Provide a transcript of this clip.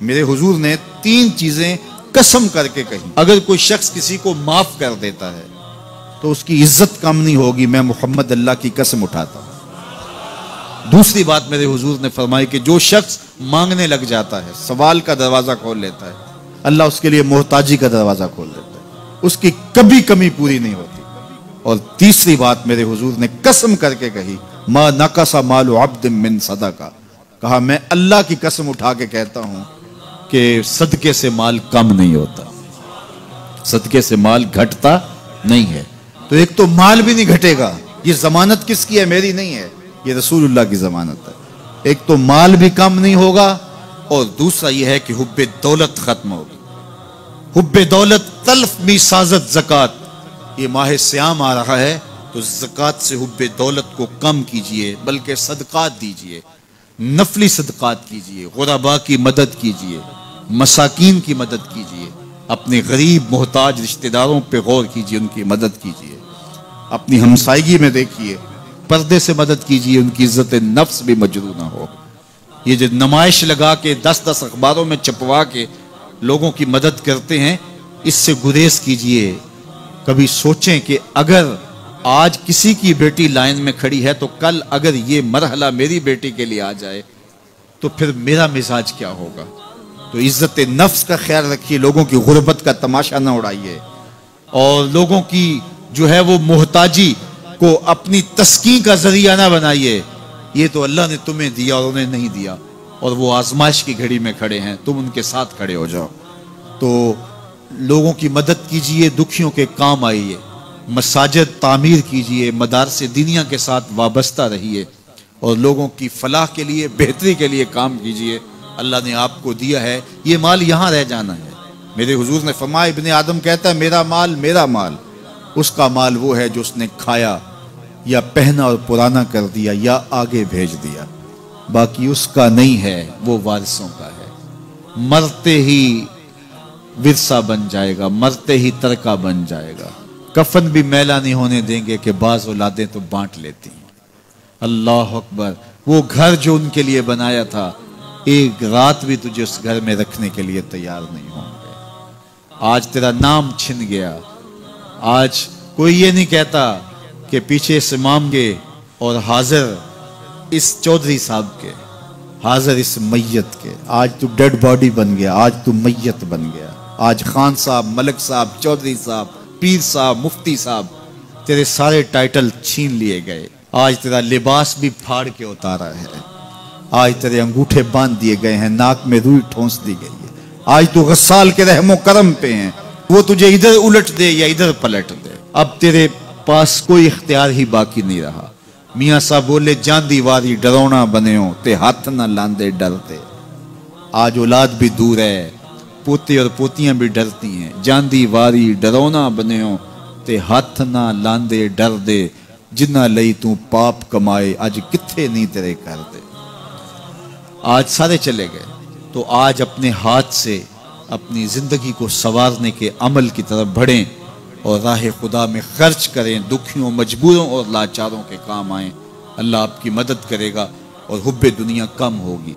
मेरे हुजूर ने 3 चीजें कसम करके कही। अगर कोई शख्स किसी को माफ कर देता है तो उसकी इज्जत कम नहीं होगी, मैं मोहम्मद अल्लाह की कसम उठाता हूं। दूसरी बात मेरे हुजूर ने फरमाई कि जो शख्स मांगने लग जाता है, सवाल का दरवाजा खोल लेता है, अल्लाह उसके लिए मोहताजी का दरवाजा खोल देता है, उसकी कभी कमी पूरी नहीं होती। और तीसरी बात मेरे हुजूर ने कसम करके कही, मा नकसा मालु अब्दिन मिन सदका, कहा मैं अल्लाह की कसम उठा के कहता हूं कि सदके से माल कम नहीं होता, सदके से माल घटता नहीं है। तो एक तो माल भी नहीं घटेगा, ये जमानत किसकी है? मेरी नहीं है, ये रसूलुल्लाह की जमानत है। एक तो माल भी कम नहीं होगा और दूसरा यह है कि हुब्बे दौलत खत्म होगी। हुब्बे दौलत तल्फ भी साजत ज़कात, ये माह सियाम आ रहा है तो ज़कात से हुब्बे दौलत को कम कीजिए, बल्कि सदकात दीजिए, नफली सदकात कीजिए, गुरबा की मदद कीजिए, मसाकीन की मदद कीजिए, अपने गरीब मोहताज रिश्तेदारों पे गौर कीजिए, उनकी मदद कीजिए, अपनी हमसायगी में देखिए, पर्दे से मदद कीजिए, उनकी इज्जत नफ्स भी मजरू ना हो। ये जो नुमाइश लगा के 10-10 अखबारों में छपवा के लोगों की मदद करते हैं, इससे गुरेज कीजिए। कभी सोचें कि अगर आज किसी की बेटी लाइन में खड़ी है तो कल अगर ये मरहला मेरी बेटी के लिए आ जाए तो फिर मेरा मिजाज क्या होगा। तो इज्जत नफ्स का ख्याल रखिए, लोगों की गुर्बत का तमाशा ना उड़ाइए और लोगों की जो है वो मोहताजी को अपनी तस्कीन का जरिया ना बनाइए। ये तो अल्लाह ने तुम्हें दिया और उन्हें नहीं दिया, और वो आजमाइश की घड़ी में खड़े हैं, तुम उनके साथ खड़े हो जाओ। तो लोगों की मदद कीजिए, दुखियों के काम आइए, मसाजिद तामीर कीजिए, मदारसे दीनिया के साथ वाबस्ता रहिए और लोगों की फलाह के लिए, बेहतरी के लिए काम कीजिए। अल्लाह ने आपको दिया है, ये माल यहाँ रह जाना है। मेरे हुजूर ने फरमाया, इब्ने आदम कहता है मेरा माल मेरा माल, उसका माल वो है जो उसने खाया या पहना और पुराना कर दिया या आगे भेज दिया, बाकी उसका नहीं है, वो वारिसों का है। मरते ही विरसा बन जाएगा, मरते ही तरका बन जाएगा। कफन भी मैला नहीं होने देंगे कि बाज औलादें तो बांट लेती हैं। अल्लाह अकबर। वो घर जो उनके लिए बनाया था, एक रात भी तुझे उस घर में रखने के लिए तैयार नहीं होंगे। आज तेरा नाम छिन गया। आज कोई ये नहीं कहता कि पीछे इस इमाम के और हाजिर इस चौधरी साहब के, हाजिर इस मैयत के। आज तू डेड बॉडी बन गया, आज तू मैयत बन गया। आज खान साहब, मलिक साहब, चौधरी साहब, पीर साहब, मुफ्ती साहब, तेरे सारे टाइटल छीन लिए गए। आज तेरा लिबास भी फाड़ के उतारा है। आज तेरे अंगूठे बांध दिए गए हैं, नाक में रुई ठोंस दी गई है। आज तू गस्साल के रहमो करम पे हैं, वो तुझे इधर उलट दे या इधर पलट दे। अब तेरे पास कोई इख्तियार ही बाकी नहीं रहा। मियाँ साहब बोले, जांदी वारी डरौना बने हो ते हाथ ना लांदे डरते। आज औलाद भी दूर है, पोते और पोतियां भी डरती हैं। जांदी वारी डरौना बने हो ते हाथ ना लांदे डर दे, जिन्ना लई तू पाप कमाए आज किथे नहीं तेरे कर दे। आज सारे चले गए, तो आज अपने हाथ से अपनी जिंदगी को संवारने के अमल की तरफ बढ़ें और राह खुदा में खर्च करें, दुखियों, मजबूरों और लाचारों के काम आएं। अल्लाह आपकी मदद करेगा और हुब्बे दुनिया कम होगी।